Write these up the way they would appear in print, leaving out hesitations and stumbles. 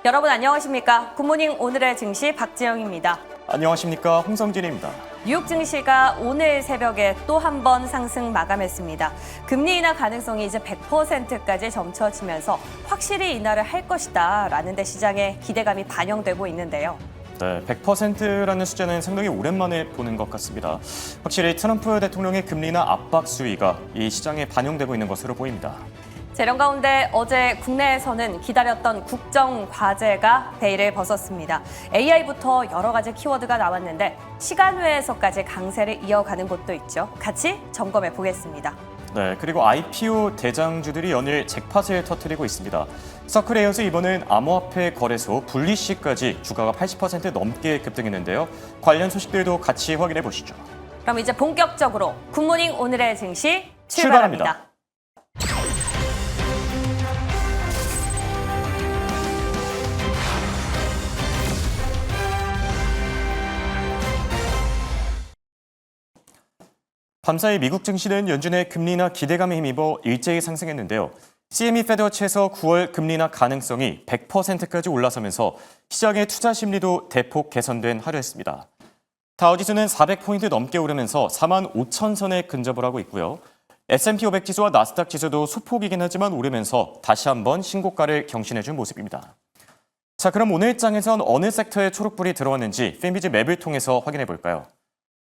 여러분 안녕하십니까? 굿모닝 오늘의 증시 박지영입니다. 안녕하십니까? 홍성진입니다. 뉴욕 증시가 오늘 새벽에 또 한 번 상승 마감했습니다. 금리 인하 가능성이 이제 100%까지 점쳐지면서 확실히 인하를 할 것이다 라는 데 시장에 기대감이 반영되고 있는데요. 네, 100%라는 숫자는 상당히 오랜만에 보는 것 같습니다. 확실히 트럼프 대통령의 금리 인하 압박 수위가 이 시장에 반영되고 있는 것으로 보입니다. 이런 가운데 어제 국내에서는 기다렸던 국정 과제가 베일을 벗었습니다. AI부터 여러 가지 키워드가 나왔는데 시간 외에서까지 강세를 이어가는 곳도 있죠. 같이 점검해 보겠습니다. 네, 그리고 IPO 대장주들이 연일 잭팟을 터뜨리고 있습니다. 서클에이어서 이번엔 암호화폐 거래소 분리시까지 주가가 80% 넘게 급등했는데요. 관련 소식들도 같이 확인해 보시죠. 그럼 이제 본격적으로 굿모닝 오늘의 증시 출발합니다. 밤사이 미국 증시는 연준의 금리 인하 기대감에 힘입어 일제히 상승했는데요. CME 페드워치에서 9월 금리 인하 가능성이 100%까지 올라서면서 시장의 투자 심리도 대폭 개선된 하루였습니다. 다우지수는 400포인트 넘게 오르면서 4만 5천 선에 근접을 하고 있고요. S&P 500 지수와 나스닥 지수도 소폭이긴 하지만 오르면서 다시 한번 신고가를 경신해준 모습입니다. 자, 그럼 오늘 장에선 어느 섹터에 초록불이 들어왔는지 핀비즈 맵을 통해서 확인해 볼까요?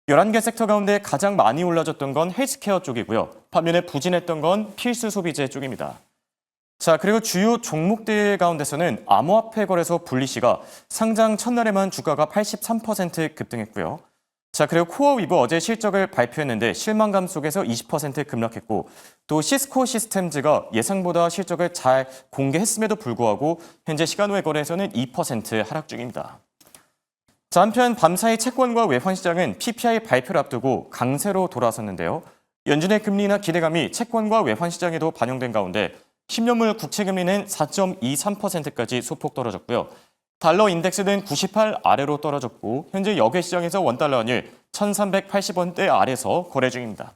11개 섹터 가운데 가장 많이 올라졌던 건 헬스케어 쪽이고요. 반면에 부진했던 건 필수 소비재 쪽입니다. 자, 그리고 주요 종목들 가운데서는 암호화폐 거래소 분리시가 상장 첫날에만 주가가 83% 급등했고요. 자, 그리고 코어 위브 어제 실적을 발표했는데 실망감 속에서 20% 급락했고 또 시스코 시스템즈가 예상보다 실적을 잘 공개했음에도 불구하고 현재 시간 외 거래에서는 2% 하락 중입니다. 자, 한편 밤사이 채권과 외환 시장은 PPI 발표를 앞두고 강세로 돌아섰는데요. 연준의 금리 인하 기대감이 채권과 외환 시장에도 반영된 가운데 10년물 국채 금리는 4.23%까지 소폭 떨어졌고요. 달러 인덱스는 98 아래로 떨어졌고 현재 여객 시장에서 원달러 환율 1,380원대 아래서 거래 중입니다.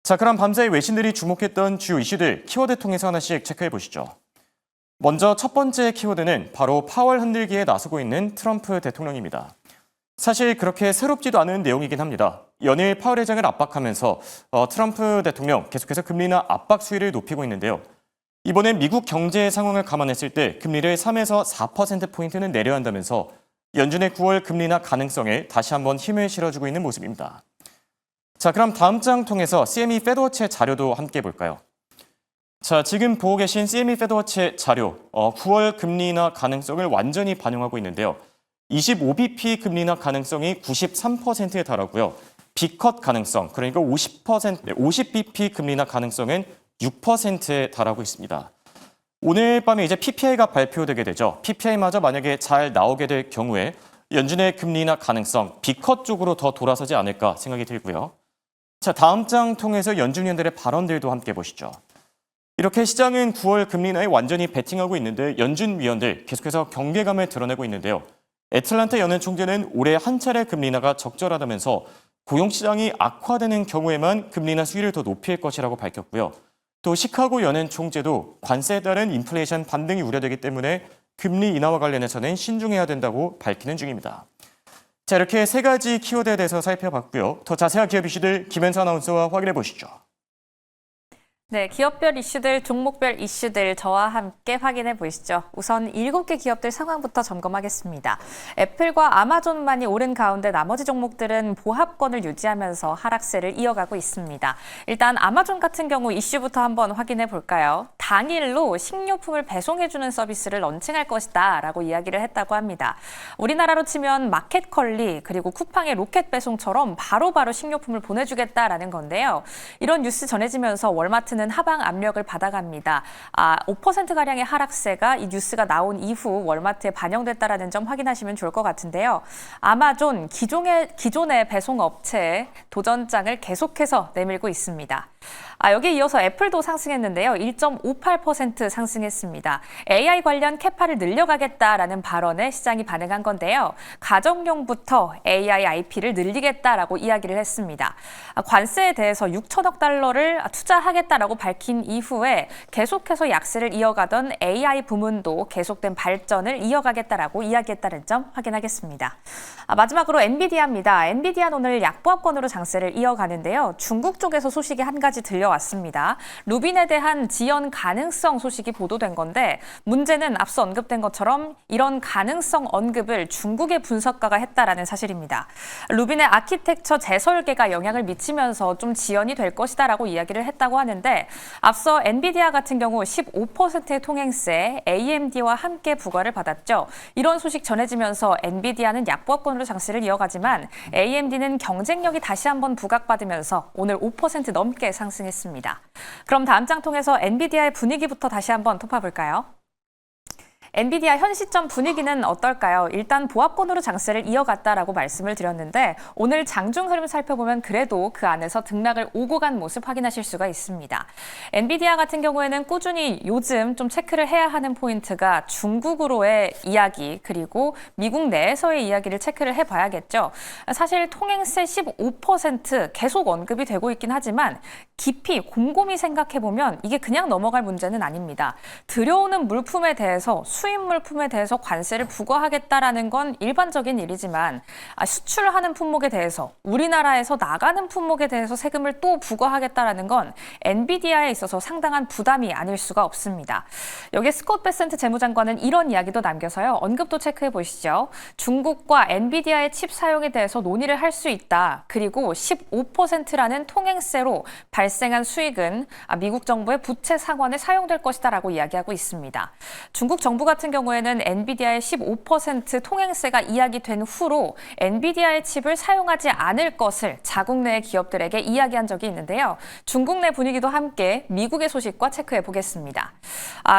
자, 그럼 밤사이 외신들이 주목했던 주요 이슈들 키워드 통해서 하나씩 체크해 보시죠. 먼저 첫 번째 키워드는 바로 파월 흔들기에 나서고 있는 트럼프 대통령입니다. 사실 그렇게 새롭지도 않은 내용이긴 합니다. 연일 파월 의장을 압박하면서 트럼프 대통령 계속해서 금리 인하 압박 수위를 높이고 있는데요. 이번엔 미국 경제 상황을 감안했을 때 금리를 3에서 4%포인트는 내려야 한다면서 연준의 9월 금리 인하 가능성에 다시 한번 힘을 실어주고 있는 모습입니다. 자, 그럼 다음 장 통해서 CME 페드워치의 자료도 함께 볼까요? 자, 지금 보고 계신 CME 페드워치 자료, 9월 금리 인하 가능성을 완전히 반영하고 있는데요. 25bp 금리 인하 가능성이 93%에 달하고요. B컷 가능성, 그러니까 50bp 금리 인하 가능성은 6%에 달하고 있습니다. 오늘 밤에 이제 PPI가 발표되게 되죠. PPI마저 만약에 잘 나오게 될 경우에 연준의 금리 인하 가능성, B컷 쪽으로 더 돌아서지 않을까 생각이 들고요. 자, 다음 장 통해서 연준위원들의 발언들도 함께 보시죠. 이렇게 시장은 9월 금리 인하에 완전히 베팅하고 있는데 연준 위원들 계속해서 경계감을 드러내고 있는데요. 애틀란타 연은 총재는 올해 한 차례 금리 인하가 적절하다면서 고용시장이 악화되는 경우에만 금리 인하 수위를 더 높일 것이라고 밝혔고요. 또 시카고 연은 총재도 관세에 따른 인플레이션 반등이 우려되기 때문에 금리 인하와 관련해서는 신중해야 된다고 밝히는 중입니다. 자, 이렇게 세 가지 키워드에 대해서 살펴봤고요. 더 자세한 기업 이슈들 김현수 아나운서와 확인해 보시죠. 네, 기업별 이슈들, 종목별 이슈들 저와 함께 확인해 보시죠. 우선 7개 기업들 상황부터 점검하겠습니다. 애플과 아마존만이 오른 가운데 나머지 종목들은 보합권을 유지하면서 하락세를 이어가고 있습니다. 일단 아마존 같은 경우 이슈부터 한번 확인해 볼까요? 당일로 식료품을 배송해주는 서비스를 런칭할 것이다 라고 이야기를 했다고 합니다. 우리나라로 치면 마켓컬리 그리고 쿠팡의 로켓 배송처럼 바로바로 식료품을 보내주겠다라는 건데요. 이런 뉴스 전해지면서 월마트는 하방 압력을 받아갑니다. 5%가량의 하락세가 이 뉴스가 나온 이후 월마트에 반영됐다는 점 확인하시면 좋을 것 같은데요. 아마존 기존의 배송업체에 도전장을 계속해서 내밀고 있습니다. 여기에 이어서 애플도 상승했는데요. 1.58% 상승했습니다. AI 관련 캐파를 늘려가겠다라는 발언에 시장이 반응한 건데요. 가정용부터 AI IP를 늘리겠다라고 이야기를 했습니다. 관세에 대해서 6천억 달러를 투자하겠다라고 밝힌 이후에 계속해서 약세를 이어가던 AI 부문도 계속된 발전을 이어가겠다라고 이야기했다는 점 확인하겠습니다. 마지막으로 엔비디아입니다. 엔비디아는 오늘 약보합권으로 장세를 이어가는데요. 중국 쪽에서 소식이 한 가지 들려왔습니다. 루빈에 대한 지연 가능성 소식이 보도된 건데 문제는 앞서 언급된 것처럼 이런 가능성 언급을 중국의 분석가가 했다라는 사실입니다. 루빈의 아키텍처 재설계가 영향을 미치면서 좀 지연이 될 것이다라고 이야기를 했다고 하는데 앞서 엔비디아 같은 경우 15%의 통행세 AMD와 함께 부과를 받았죠. 이런 소식 전해지면서 엔비디아는 약보합권으로 장세를 이어가지만 AMD는 경쟁력이 다시 한번 부각받으면서 오늘 5% 넘게 상승했습니다. 그럼 다음 장 통해서 엔비디아의 분위기부터 다시 한번 톱어볼까요? 엔비디아 현 시점 분위기는 어떨까요? 일단 보합권으로 장세를 이어갔다라고 말씀을 드렸는데 오늘 장중 흐름 살펴보면 그래도 그 안에서 등락을 오고 간 모습 확인하실 수가 있습니다. 엔비디아 같은 경우에는 꾸준히 요즘 좀 체크를 해야 하는 포인트가 중국으로의 이야기 그리고 미국 내에서의 이야기를 체크를 해봐야겠죠. 사실 통행세 15% 계속 언급이 되고 있긴 하지만 깊이 곰곰이 생각해보면 이게 그냥 넘어갈 문제는 아닙니다. 들여오는 물품에 대해서 수입 물품에 대해서 관세를 부과하겠다라는 건 일반적인 일이지만 수출하는 품목에 대해서 우리나라에서 나가는 품목에 대해서 세금을 또 부과하겠다라는 건 엔비디아에 있어서 상당한 부담이 아닐 수가 없습니다. 여기에 스콧 베센트 재무장관은 이런 이야기도 남겨서요. 언급도 체크해 보시죠. 중국과 엔비디아의 칩 사용에 대해서 논의를 할 수 있다. 그리고 15%라는 통행세로 발생한 수익은 미국 정부의 부채 상환에 사용될 것이다라고 이야기하고 있습니다. 중국 정부 같은 경우에는 엔비디아의 15% 통행세가 이야기된 후로 엔비디아의 칩을 사용하지 않을 것을 자국 내 기업들에게 이야기한 적이 있는데요. 중국 내 분위기도 함께 미국의 소식과 체크해 보겠습니다.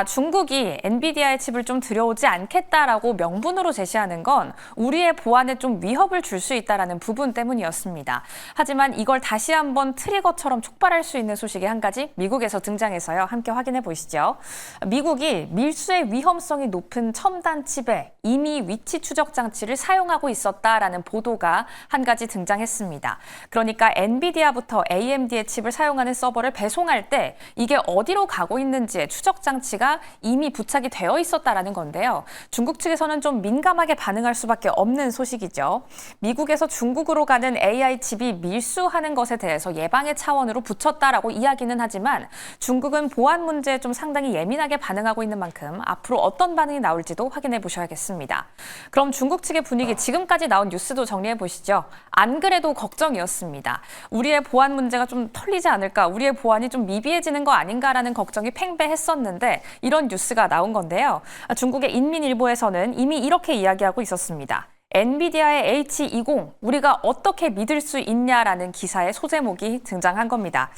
중국이 엔비디아의 칩을 좀 들여오지 않겠다라고 명분으로 제시하는 건 우리의 보안에 좀 위협을 줄 수 있다라는 부분 때문이었습니다. 하지만 이걸 다시 한번 트리거처럼 촉발할 수 있는 소식이 한 가지 미국에서 등장해서요. 함께 확인해 보시죠. 미국이 밀수의 위험성이 높은 첨단 칩에 이미 위치 추적 장치를 사용하고 있었다라는 보도가 한 가지 등장했습니다. 그러니까 엔비디아부터 AMD의 칩을 사용하는 서버를 배송할 때 이게 어디로 가고 있는지의 추적 장치가 이미 부착이 되어 있었다라는 건데요. 중국 측에서는 좀 민감하게 반응할 수밖에 없는 소식이죠. 미국에서 중국으로 가는 AI 칩이 밀수하는 것에 대해서 예방의 차원으로 붙였다라고 이야기는 하지만 중국은 보안 문제에 좀 상당히 예민하게 반응하고 있는 만큼 앞으로 어떤 반응이 나올지도 확인해 보셔야겠습니다. 그럼 중국 측의 분위기 지금까지 나온 뉴스도 정리해 보시죠. 안 그래도 걱정이었습니다. 우리의 보안 문제가 좀 털리지 않을까, 우리의 보안이 좀 미비해지는 거 아닌가라는 걱정이 팽배했었는데 이런 뉴스가 나온 건데요. 중국의 인민일보에서는 이미 이렇게 이야기하고 있었습니다. 엔비디아의 H20 우리가 어떻게 믿을 수 있냐라는 기사의 소제목이 등장한 겁니다.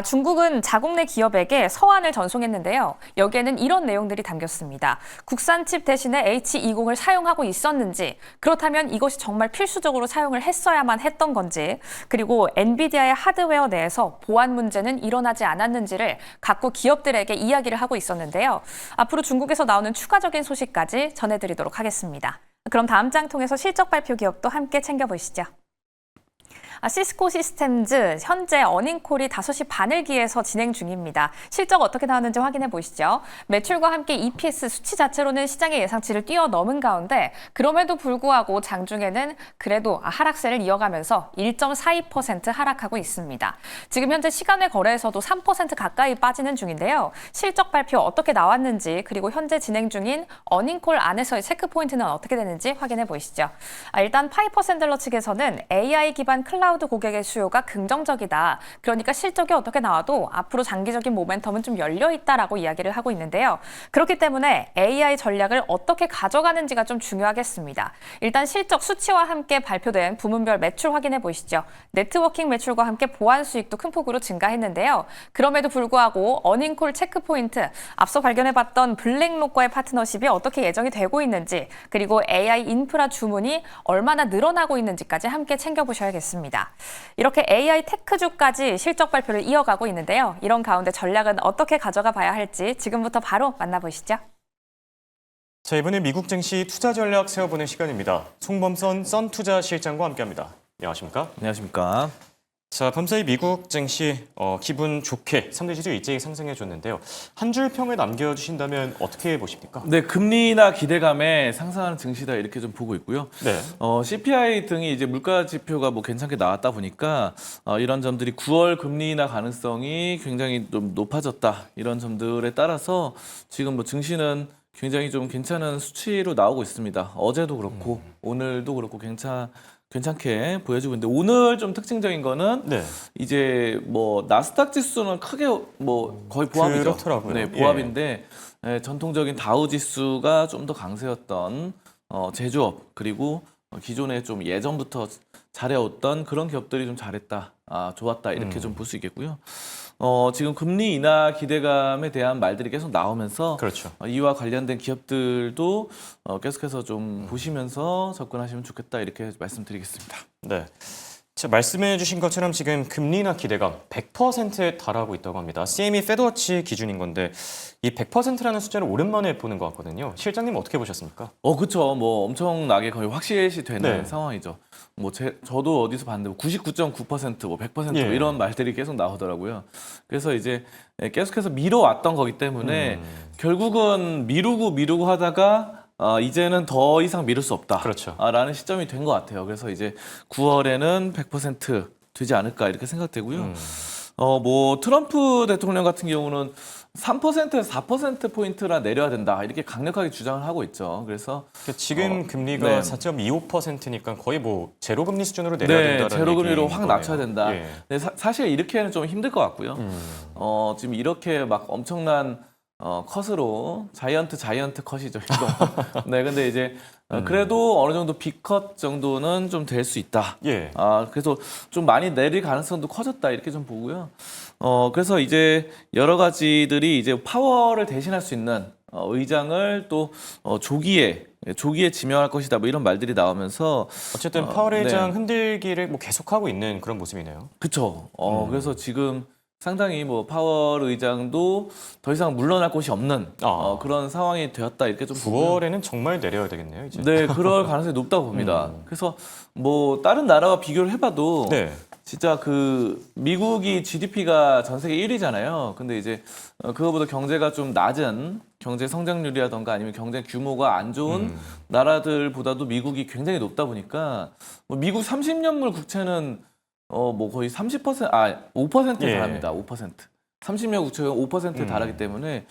중국은 자국 내 기업에게 서한을 전송했는데요. 여기에는 이런 내용들이 담겼습니다. 국산 칩 대신에 H20을 사용하고 있었는지, 그렇다면 이것이 정말 필수적으로 사용을 했어야만 했던 건지, 그리고 엔비디아의 하드웨어 내에서 보안 문제는 일어나지 않았는지를 각국 기업들에게 이야기를 하고 있었는데요. 앞으로 중국에서 나오는 추가적인 소식까지 전해드리도록 하겠습니다. 그럼 다음 장 통해서 실적 발표 기업도 함께 챙겨보시죠. 시스코 시스템즈 현재 어닝콜이 5시 반을 기해서 진행 중입니다. 실적 어떻게 나왔는지 확인해 보시죠. 매출과 함께 EPS 수치 자체로는 시장의 예상치를 뛰어넘은 가운데 그럼에도 불구하고 장중에는 그래도 하락세를 이어가면서 1.42% 하락하고 있습니다. 지금 현재 시간외 거래에서도 3% 가까이 빠지는 중인데요. 실적 발표 어떻게 나왔는지 그리고 현재 진행 중인 어닝콜 안에서의 체크 포인트는 어떻게 되는지 확인해 보시죠. 일단 파이퍼 샌들러 측에서는 AI 기반 클라우드 고객의 수요가 긍정적이다. 그러니까 실적이 어떻게 나와도 앞으로 장기적인 모멘텀은 좀 열려 있다라고 이야기를 하고 있는데요. 그렇기 때문에 AI 전략을 어떻게 가져가는지가 좀 중요하겠습니다. 일단 실적 수치와 함께 발표된 부문별 매출 확인해 보시죠. 네트워킹 매출과 함께 보안 수익도 큰 폭으로 증가했는데요. 그럼에도 불구하고 어닝콜 체크 포인트, 앞서 발견해봤던 블랙록과의 파트너십이 어떻게 예정이 되고 있는지, 그리고 AI 인프라 주문이 얼마나 늘어나고 있는지까지 함께 챙겨보셔야겠습니다. 있습니다. 이렇게 AI 테크주까지 실적 발표를 이어가고 있는데요. 이런 가운데 전략은 어떻게 가져가 봐야 할지 지금부터 바로 만나보시죠. 자, 이번에 미국 증시 투자 전략 세워보는 시간입니다. 송범선 썬투자실장과 함께합니다. 안녕하십니까? 안녕하십니까. 자, 밤사이 미국 증시 기분 좋게 3대 지수 일제히 상승해줬는데요. 한 줄 평을 남겨주신다면 어떻게 보십니까? 네, 금리나 기대감에 상승하는 증시다 이렇게 좀 보고 있고요. 네. CPI 등이 이제 물가 지표가 뭐 괜찮게 나왔다 보니까 이런 점들이 9월 금리 인하 가능성이 굉장히 좀 높아졌다. 이런 점들에 따라서 지금 뭐 증시는 굉장히 좀 괜찮은 수치로 나오고 있습니다. 어제도 그렇고 오늘도 그렇고 괜찮게 보여주고 있는데 오늘 좀 특징적인 거는 네. 이제 뭐 나스닥 지수는 크게 뭐 거의 보합이죠. 그렇더라고요. 네, 보합인데 전통적인 다우 지수가 좀 더 강세였던 제조업 그리고 기존에 좀 예전부터 잘해왔던 그런 기업들이 좀 잘했다, 좋았다 이렇게 좀 볼 수 있겠고요. 지금 금리 인하 기대감에 대한 말들이 계속 나오면서 그렇죠. 이와 관련된 기업들도 계속해서 좀 보시면서 접근하시면 좋겠다 이렇게 말씀드리겠습니다. 네. 자, 말씀해 주신 것처럼 지금 금리 인하 기대감 100%에 달하고 있다고 합니다. CME 페드워치 기준인 건데 이 100%라는 숫자를 오랜만에 보는 것 같거든요. 실장님 어떻게 보셨습니까? 그렇죠. 뭐 엄청나게 거의 확실시 되는 네. 상황이죠. 뭐 저도 어디서 봤는데 99.9%, 뭐 100% 예. 뭐 이런 말들이 계속 나오더라고요. 그래서 이제 계속해서 미뤄왔던 거기 때문에 결국은 미루고 하다가 이제는 더 이상 미룰 수 없다. 그렇죠. 라는 시점이 된 것 같아요. 그래서 이제 9월에는 100% 되지 않을까 이렇게 생각되고요. 뭐 트럼프 대통령 같은 경우는 3%에서 4%포인트나 내려야 된다. 이렇게 강력하게 주장을 하고 있죠. 그래서 지금 금리가 네. 4.25%니까 거의 뭐 제로 금리 수준으로 내려야 된다는 제로 금리로 얘기인 확 거네요. 낮춰야 된다. 예. 근데 사실 이렇게는 좀 힘들 것 같고요. 지금 이렇게 막 엄청난 컷으로 자이언트 컷이죠. 이거. 네, 근데 이제 그래도 어느 정도 B컷 정도는 좀 될 수 있다. 예. 그래서 좀 많이 내릴 가능성도 커졌다 이렇게 좀 보고요. 그래서 이제 여러 가지들이 이제 파월을 대신할 수 있는 의장을 또 조기에 지명할 것이다. 뭐 이런 말들이 나오면서 어쨌든 파월 의장 네. 흔들기를 뭐 계속하고 있는 그런 모습이네요. 그렇죠. 그래서 지금 상당히 뭐 파월 의장도 더 이상 물러날 곳이 없는 그런 상황이 되었다 이렇게 좀 보고요. 9월에는 정말 내려야 되겠네요, 이제. 네, 그럴 가능성이 높다고 봅니다. 그래서 뭐 다른 나라와 비교를 해봐도 네. 진짜 그 미국이 GDP가 전 세계 1위잖아요. 근데 이제 그거보다 경제가 좀 낮은 경제 성장률이라던가 아니면 경제 규모가 안 좋은 나라들보다도 미국이 굉장히 높다 보니까 뭐 미국 30년물 국채는 뭐 거의 5%에 예. 달합니다. 5%. 30년 국채가 5%에 달하기 때문에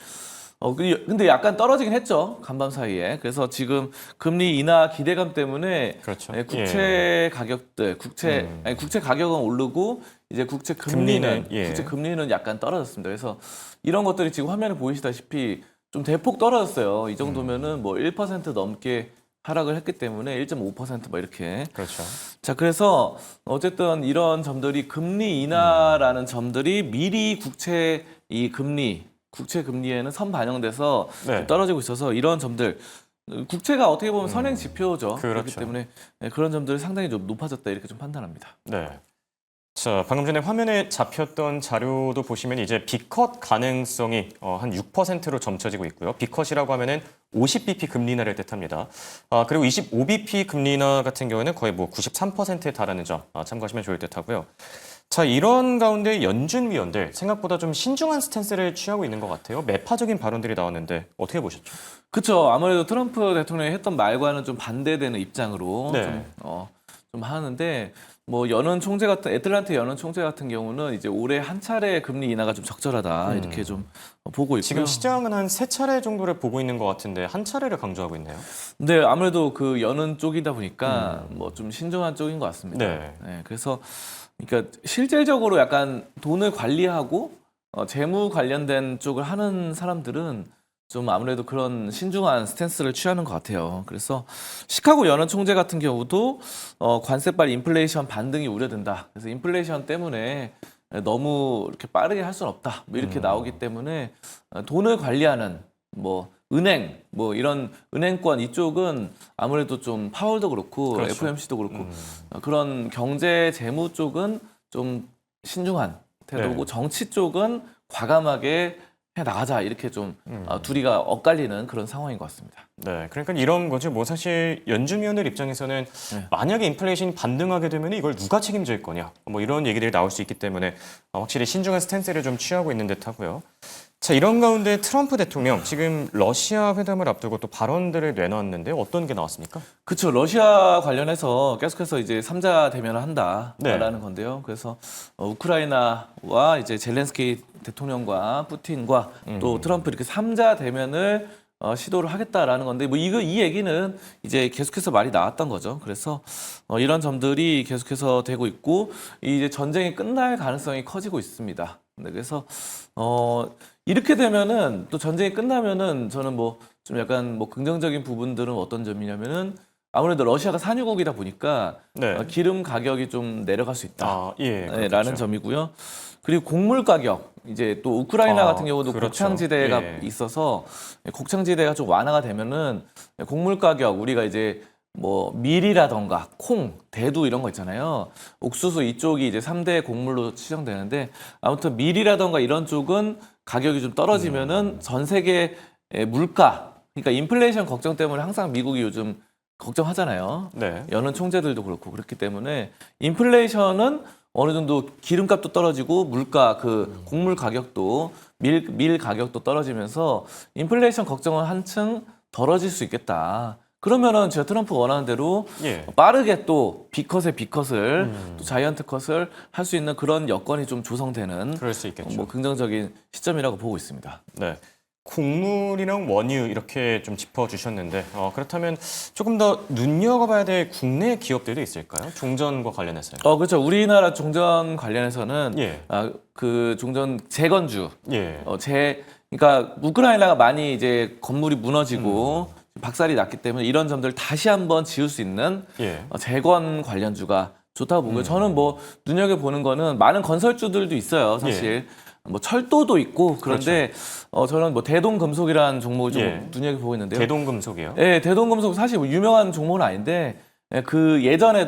근데 약간 떨어지긴 했죠. 간밤 사이에. 그래서 지금 금리 인하 기대감 때문에 그렇죠. 국채 가격들, 국채 가격은 오르고 이제 국채 금리는 국채 금리는 약간 떨어졌습니다. 그래서 이런 것들이 지금 화면에 보이시다시피 좀 대폭 떨어졌어요. 이 정도면은 뭐 1% 넘게 하락을 했기 때문에 1.5%뭐 이렇게. 그렇죠. 자, 그래서 어쨌든 이런 점들이 금리 인하라는 점들이 미리 국채 금리에는 선반영돼서 네. 좀 떨어지고 있어서 이런 점들 국채가 어떻게 보면 선행 지표죠. 그렇기 그렇죠. 때문에 그런 점들이 상당히 좀 높아졌다 이렇게 좀 판단합니다. 네. 자, 방금 전에 화면에 잡혔던 자료도 보시면 이제 B컷 가능성이 한 6%로 점쳐지고 있고요. B컷이라고 하면은 50bp 금리 인하를 뜻합니다. 그리고 25bp 금리 인하 같은 경우에는 거의 뭐 93%에 달하는 점 참고하시면 좋을 듯하고요. 자, 이런 가운데 연준 위원들 생각보다 좀 신중한 스탠스를 취하고 있는 것 같아요. 매파적인 발언들이 나왔는데 어떻게 보셨죠? 그렇죠. 아무래도 트럼프 대통령이 했던 말과는 좀 반대되는 입장으로 네. 좀 하는데 뭐 애틀란타 연은 총재 같은 경우는 이제 올해 한 차례 금리 인하가 좀 적절하다 이렇게 좀 보고 있고요. 지금 시장은 한 3차례 정도를 보고 있는 것 같은데 한 차례를 강조하고 있네요. 네, 아무래도 그 여는 쪽이다 보니까 뭐 좀 신중한 쪽인 것 같습니다. 네. 그래서 그러니까 실질적으로 약간 돈을 관리하고 재무 관련된 쪽을 하는 사람들은 좀 아무래도 그런 신중한 스탠스를 취하는 것 같아요. 그래서 시카고 연은 총재 같은 경우도 관세빨 인플레이션 반등이 우려된다. 그래서 인플레이션 때문에 너무 이렇게 빠르게 할 수는 없다. 뭐 이렇게 나오기 때문에 돈을 관리하는 뭐 은행 뭐 이런 은행권 이쪽은 아무래도 좀 파월도 그렇고 그렇죠. FOMC도 그렇고 그런 경제 재무 쪽은 좀 신중한 태도고 네. 정치 쪽은 과감하게 해 나가자 이렇게 좀 둘이가 엇갈리는 그런 상황인 것 같습니다. 네, 그러니까 이런 거죠. 뭐 사실 연준위원들 입장에서는 네. 만약에 인플레이션이 반등하게 되면 이걸 누가 책임질 거냐, 뭐 이런 얘기들이 나올 수 있기 때문에 확실히 신중한 스탠스를 좀 취하고 있는 듯하고요. 자, 이런 가운데 트럼프 대통령 지금 러시아 회담을 앞두고 또 발언들을 내놨는데 어떤 게 나왔습니까? 그렇죠. 러시아 관련해서 계속해서 이제 3자 대면을 한다라는 네. 건데요. 그래서 우크라이나와 이제 젤렌스키 대통령과 푸틴과 또 트럼프 이렇게 3자 대면을 시도를 하겠다라는 건데 뭐 이 얘기는 이제 계속해서 말이 나왔던 거죠. 그래서 이런 점들이 계속해서 되고 있고 이제 전쟁이 끝날 가능성이 커지고 있습니다. 네, 그래서 이렇게 되면은 또 전쟁이 끝나면은 저는 뭐 좀 약간 뭐 긍정적인 부분들은 어떤 점이냐면은 아무래도 러시아가 산유국이다 보니까 네. 기름 가격이 좀 내려갈 수 있다. 아, 예, 네, 그렇겠죠. 라는 점이고요. 그리고 곡물 가격 이제 또 우크라이나 같은 경우도 그렇죠. 곡창지대가 예. 있어서 곡창지대가 좀 완화가 되면은 곡물 가격 우리가 이제 뭐 밀이라던가 콩, 대두 이런 거 있잖아요. 옥수수 이쪽이 이제 3대 곡물로 치정되는데 아무튼 밀이라던가 이런 쪽은 가격이 좀 떨어지면은 전 세계 물가 그러니까 인플레이션 걱정 때문에 항상 미국이 요즘 걱정하잖아요. 네. 여는 총재들도 그렇고 그렇기 때문에 인플레이션은 어느 정도 기름값도 떨어지고 물가 그 곡물 가격도 밀 가격도 떨어지면서 인플레이션 걱정은 한층 덜어질 수 있겠다. 그러면은 제가 트럼프 원하는 대로 예. 빠르게 또 B컷의 B컷을 또 자이언트 컷을 할 수 있는 그런 여건이 좀 조성되는 그럴 수 있겠죠. 뭐 긍정적인 시점이라고 보고 있습니다. 네. 곡물이랑 원유 이렇게 좀 짚어주셨는데 그렇다면 조금 더 눈여겨봐야 될 국내 기업들도 있을까요? 종전과 관련해서요. 그렇죠. 우리나라 종전 관련해서는 예. 그 종전 재건주 예. 그러니까 우크라이나가 많이 이제 건물이 무너지고 박살이 났기 때문에 이런 점들을 다시 한번 지을 수 있는 예. 재건 관련주가 좋다고 보고요. 저는 뭐 눈여겨보는 거는 많은 건설주들도 있어요, 사실. 뭐 철도도 있고 그런데 저는 뭐 대동금속이라는 종목을 좀 예. 눈여겨보고 있는데요. 대동금속이요? 네, 대동금속 사실 뭐 유명한 종목은 아닌데 그 예전에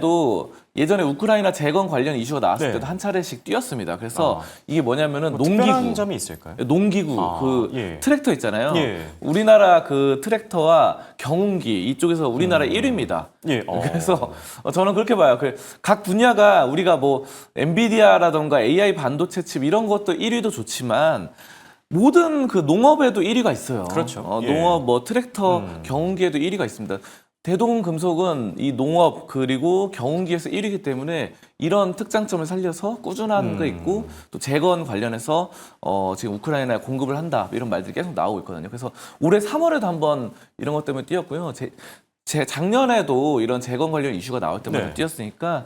우크라이나 재건 관련 이슈가 나왔을 네. 때도 한 차례씩 뛰었습니다. 그래서 이게 뭐냐면은 뭐 특별한 농기구. 점이 있을까요? 농기구 그 예. 트랙터 있잖아요. 예. 우리나라 그 트랙터와 경운기 이쪽에서 우리나라 1위입니다. 예. 그래서 저는 그렇게 봐요. 각 분야가 우리가 뭐 엔비디아라던가 AI 반도체 칩 이런 것도 1위도 좋지만 모든 그 농업에도 1위가 있어요. 그렇죠. 예. 농업 뭐 트랙터 경운기에도 1위가 있습니다. 대동금속은 이 농업 그리고 경운기에서 1위이기 때문에 이런 특장점을 살려서 꾸준한 거 있고 또 재건 관련해서 지금 우크라이나에 공급을 한다 이런 말들이 계속 나오고 있거든요. 그래서 올해 3월에도 한번 이런 것 때문에 뛰었고요. 작년에도 이런 재건 관련 이슈가 나올 때마다 네. 뛰었으니까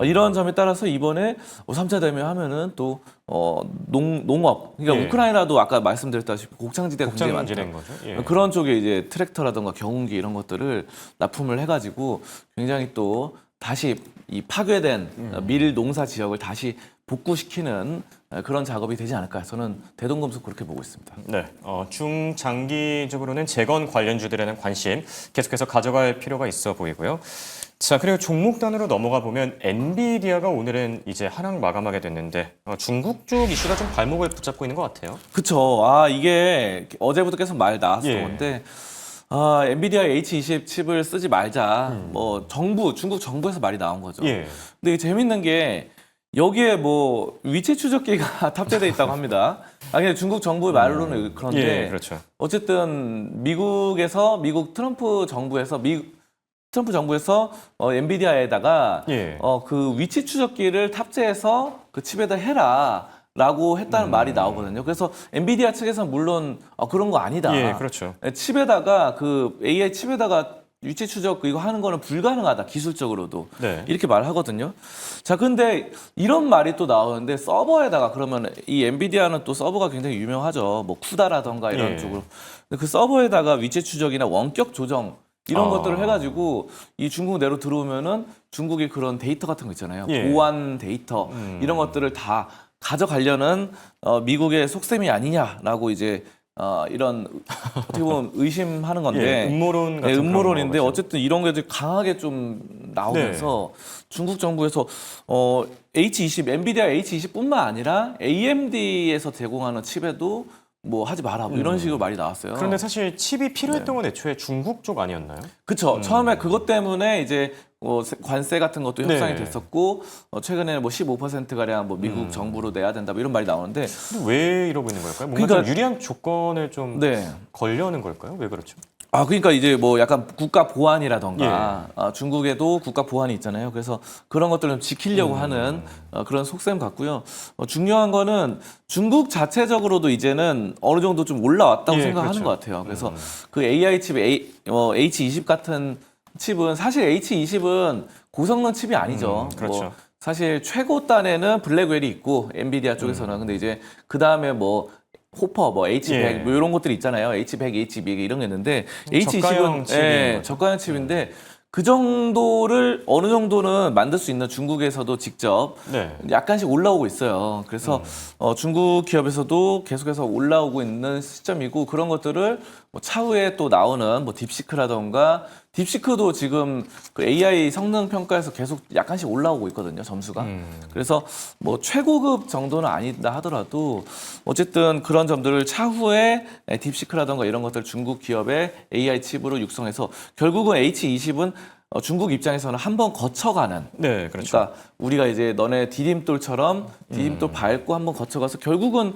이런 점에 따라서 이번에 3차 대면 하면은 또 농업 그러니까 예. 우크라이나도 아까 말씀드렸다시피 곡창지대가 굉장히 많죠. 곡창지대인 거죠. 예. 그런 쪽에 이제 트랙터라든가 경운기 이런 것들을 납품을 해가지고 굉장히 또 다시 이 파괴된 밀 농사 지역을 다시 복구시키는 그런 작업이 되지 않을까. 저는 대동금속 그렇게 보고 있습니다. 네, 중장기적으로는 재건 관련주들에는 관심 계속해서 가져갈 필요가 있어 보이고요. 자, 그리고 종목 단으로 넘어가 보면 엔비디아가 오늘은 이제 하락 마감하게 됐는데 중국 쪽 이슈가 좀 발목을 붙잡고 있는 것 같아요. 그쵸. 이게 어제부터 계속 말 나왔던 예. 건데 엔비디아 H20 칩을 쓰지 말자. 뭐 중국 정부에서 말이 나온 거죠. 예. 근데 이게 재밌는 게 여기에 뭐 위치 추적기가 탑재돼 있다고 합니다. 그냥 중국 정부의 말로는 그런데 예, 그렇죠. 어쨌든 미국 트럼프 정부에서 엔비디아에다가 예. 그 위치 추적기를 탑재해서 그 칩에다 해라라고 했다는 말이 나오거든요. 그래서 엔비디아 측에서는 물론 그런 거 아니다. 예, 그렇죠. 칩에다가 그 AI 칩에다가 위치 추적 이거 하는 거는 불가능하다 기술적으로도 네. 이렇게 말하거든요. 자, 근데 이런 말이 또 나오는데 서버에다가 그러면 이 엔비디아는 또 서버가 굉장히 유명하죠. 뭐 쿠다라던가 이런 예. 쪽으로. 근데 그 서버에다가 위치 추적이나 원격 조정 이런 것들을 해가지고 이 중국 내로 들어오면은 중국의 그런 데이터 같은 거 있잖아요. 예. 보안 데이터 이런 것들을 다 가져가려는 미국의 속셈이 아니냐라고 이제 이런 어떻게 보면 의심하는 건데 예, 음모론 같은 그런 음모론인데 거죠. 어쨌든 이런 게 이제 강하게 좀 나오면서 중국 정부에서 H20 엔비디아 H20뿐만 아니라 AMD에서 제공하는 칩에도 뭐 하지 마라 뭐 이런 식으로 말이 나왔어요. 그런데 사실 칩이 필요했던 건 애초에 중국 쪽 아니었나요? 그쵸. 처음에 그것 때문에 이제 관세 같은 것도 협상이 네. 됐었고 최근에 뭐 15%가량 뭐 미국 정부로 내야 된다 뭐 이런 말이 나오는데 근데 왜 이러고 있는 걸까요? 뭔가 그러니까- 좀 유리한 조건을 좀 네. 걸려는 걸까요? 왜 그렇죠? 그러니까 이제 뭐 약간 국가 보안이라던가 중국에도 국가 보안이 있잖아요. 그래서 그런 것들을 좀 지키려고 하는 그런 속셈 같고요. 중요한 거는 중국 자체적으로도 이제는 어느 정도 좀 올라왔다고 예, 생각하는 그렇죠. 것 같아요. 그래서 그 AI 칩 H20 같은 칩은 사실 H20은 고성능 칩이 아니죠. 그렇죠. 뭐 사실 최고 단에는 블랙웰이 있고 엔비디아 쪽에서는 근데 이제 그 다음에 뭐 호퍼, 뭐 H100 예. 뭐 이런 것들이 있잖아요. H100, H200 이런 게 있는데 저가형 H20은 칩인 거죠. 저가형 칩인데 그 정도를 어느 정도는 만들 수 있는 중국에서도 직접 네. 약간씩 올라오고 있어요. 그래서 중국 기업에서도 계속해서 올라오고 있는 시점이고 그런 것들을 뭐 차후에 또 나오는 뭐 딥시크라던가 딥시크도 지금 그 AI 성능 평가에서 계속 약간씩 올라오고 있거든요, 점수가. 그래서 뭐 최고급 정도는 아니다 하더라도 어쨌든 그런 점들을 차후에 딥시크라던가 이런 것들 중국 기업의 AI 칩으로 육성해서 결국은 H20은 중국 입장에서는 한번 거쳐가는 네, 그렇죠. 그러니까 우리가 이제 너네 디딤돌처럼 디딤돌 밟고 한번 거쳐가서 결국은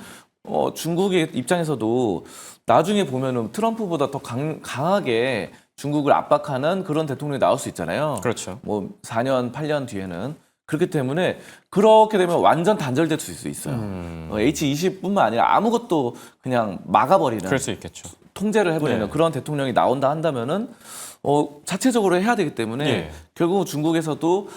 중국의 입장에서도 나중에 보면은 트럼프보다 더 강하게 중국을 압박하는 그런 대통령이 나올 수 있잖아요. 그렇죠. 뭐 4년, 8년 뒤에는. 그렇기 때문에 그렇게 되면 완전 단절될 수 있어요. H20뿐만 아니라 아무것도 그냥 막아버리는 그럴 수 있겠죠. 통제를 해버리는 네. 그런 대통령이 나온다 한다면은 자체적으로 해야 되기 때문에 예. 결국 중국에서도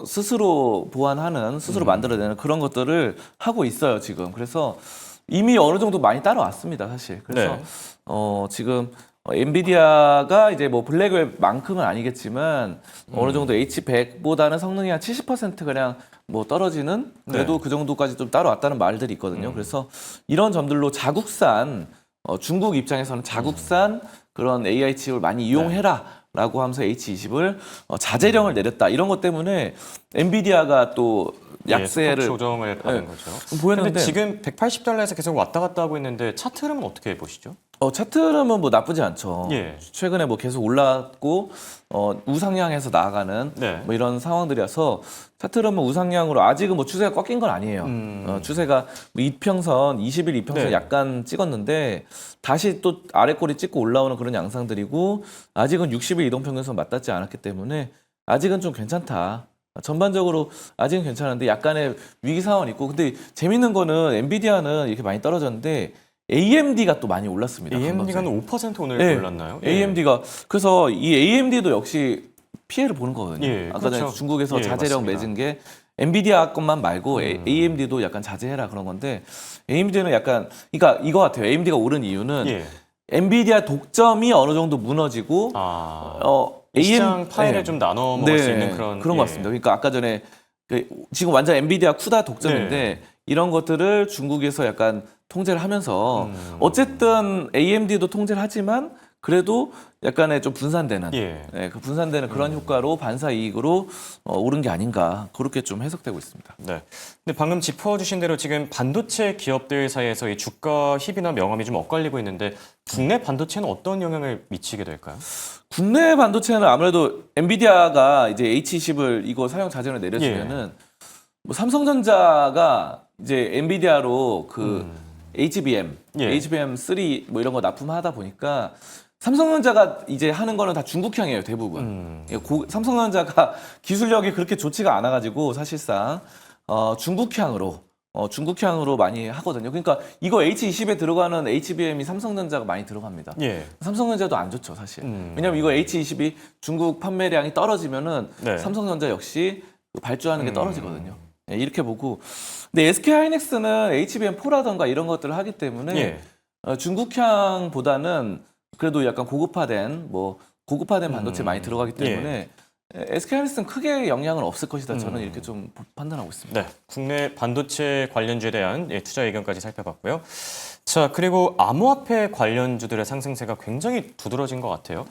스스로 보완하는, 스스로 만들어내는 그런 것들을 하고 있어요 지금. 그래서 이미 어느 정도 많이 따라왔습니다 사실. 그래서 네. 지금 엔비디아가 이제 뭐 블랙웰만큼은 아니겠지만 어느 정도 H100보다는 성능이 한 70% 그냥 뭐 떨어지는 그래도 그 정도까지 좀 따라왔다는 말들이 있거든요. 그래서 이런 점들로 자국산 중국 입장에서는 자국산 그런 AI 칩을 많이 이용해라라고 하면서 H20을 자제령을 내렸다. 이런 것 때문에 엔비디아가 또 약세를 소폭 조정을 받은 거죠. 보였는데 근데 지금 180달러에서 계속 왔다 갔다 하고 있는데 차트 흐름은 어떻게 보시죠? 차트는 뭐 나쁘지 않죠. 예. 최근에 뭐 계속 올랐고 우상향해서 나아가는 네. 뭐 이런 상황들이어서 차트는 뭐 우상향으로 아직은 뭐 추세가 꺾인 건 아니에요. 추세가 뭐 이평선 20일 이평선 네. 약간 찍었는데 다시 또 아래 꼬리 찍고 올라오는 그런 양상들이고 아직은 60일 이동평균선 맞닿지 않았기 때문에 아직은 좀 괜찮다. 전반적으로 아직은 괜찮은데 약간의 위기 상황이 있고 근데 재밌는 거는 엔비디아는 이렇게 많이 떨어졌는데 AMD가 또 많이 올랐습니다. AMD가 한 5% 오늘 네. 올랐나요? AMD가 그래서 이 AMD도 역시 피해를 보는 거거든요. 예, 아까 전에 그렇죠. 중국에서 예, 자제령 맞습니다. 맺은 게 엔비디아 것만 말고 AMD도 약간 자제해라 그런 건데 AMD는 약간 그러니까 이거 같아요. AMD가 오른 이유는 예. 엔비디아 독점이 어느 정도 무너지고 시장 파일을 네. 좀 나눠 먹을 수 있는 그런 것 같습니다. 그러니까 아까 전에 지금 완전 엔비디아 쿠다 독점인데 이런 것들을 중국에서 약간 통제를 하면서 어쨌든 AMD도 통제를 하지만 그래도 약간의 좀 분산되는 그 분산되는 그런 효과로 반사 이익으로 오른 게 아닌가 그렇게 좀 해석되고 있습니다. 네. 근데 방금 짚어주신 대로 지금 반도체 기업들 사이에서 이 주가 힙이나 명암이 좀 엇갈리고 있는데 국내 반도체는 어떤 영향을 미치게 될까요? 국내 반도체는 아무래도 엔비디아가 이제 H20을 이거 사용 자제를 내려주면은 뭐 삼성전자가 이제 엔비디아로 그 HBM, HBM3 뭐 이런 거 납품하다 보니까 삼성전자가 이제 하는 거는 다 중국향이에요, 대부분. 삼성전자가 기술력이 그렇게 좋지가 않아가지고 사실상 중국향으로 많이 하거든요. 그러니까 이거 H20에 들어가는 HBM이 삼성전자가 많이 들어갑니다. 삼성전자도 안 좋죠, 사실. 왜냐면 이거 H20이 중국 판매량이 떨어지면은 삼성전자 역시 발주하는 게 떨어지거든요. 이렇게 보고. 근데 SK하이닉스는 HBM4라던가 이런 것들을 하기 때문에 중국향보다는 그래도 약간 고급화된 반도체 많이 들어가기 때문에 SK하이닉스는 크게 영향은 없을 것이다. 저는 이렇게 좀 판단하고 있습니다. 네, 국내 반도체 관련주에 대한 투자 의견까지 살펴봤고요. 자, 그리고 암호화폐 관련주들의 상승세가 굉장히 두드러진 것 같아요.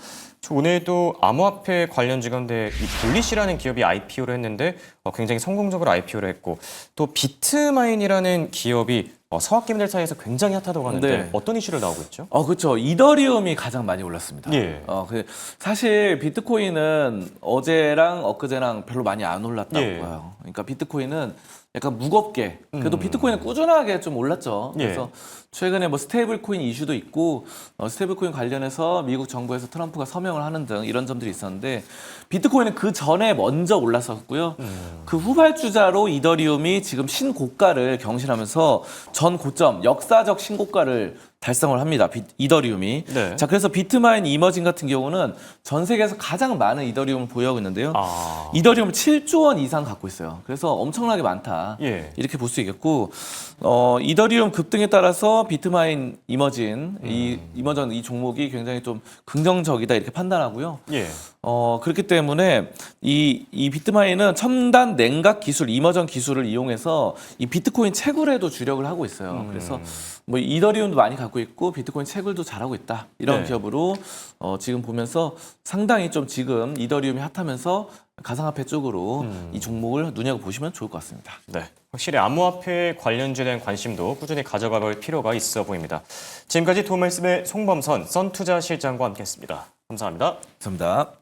오늘도 암호화폐 관련주 가운데 이 블리시라는 기업이 IPO를 했는데 굉장히 성공적으로 IPO를 했고 또 비트마인이라는 기업이 서학개미들 사이에서 굉장히 핫하다고 하는데 네. 어떤 이슈를 나오고 있죠? 그렇죠. 이더리움이 가장 많이 올랐습니다. 예. 사실 비트코인은 어제랑 엊그제랑 별로 많이 안 올랐다고 예. 봐요. 그러니까 비트코인은 약간 무겁게, 그래도 비트코인은 꾸준하게 좀 올랐죠. 예. 그래서 최근에 뭐 스테이블 코인 이슈도 있고, 스테이블 코인 관련해서 미국 정부에서 트럼프가 서명을 하는 등 이런 점들이 있었는데, 비트코인은 그 전에 먼저 올랐었고요. 그 후발주자로 이더리움이 지금 신고가를 경신하면서 전 고점, 역사적 신고가를 달성을 합니다. 이더리움이. 네. 자, 그래서 비트마인 이머징 같은 경우는 전 세계에서 가장 많은 이더리움을 보유하고 있는데요. 이더리움을 7조 원 이상 갖고 있어요. 그래서 엄청나게 많다. 예. 이렇게 볼 수 있겠고, 이더리움 급등에 따라서 비트마인 이머징, 이 종목이 굉장히 좀 긍정적이다 이렇게 판단하고요. 예. 그렇기 때문에 이 비트마인은 첨단 냉각 기술, 이머전 기술을 이용해서 이 비트코인 채굴에도 주력을 하고 있어요. 그래서 뭐 이더리움도 많이 갖고 있고 비트코인 채굴도 잘하고 있다. 이런 네. 기업으로 지금 보면서 상당히 좀 지금 이더리움이 핫하면서 가상화폐 쪽으로 이 종목을 눈여겨보시면 좋을 것 같습니다. 네, 확실히 암호화폐 관련주에 대한 관심도 꾸준히 가져가 볼 필요가 있어 보입니다. 지금까지 도움 말씀의 송범선 썬투자실장과 함께했습니다. 감사합니다. 감사합니다.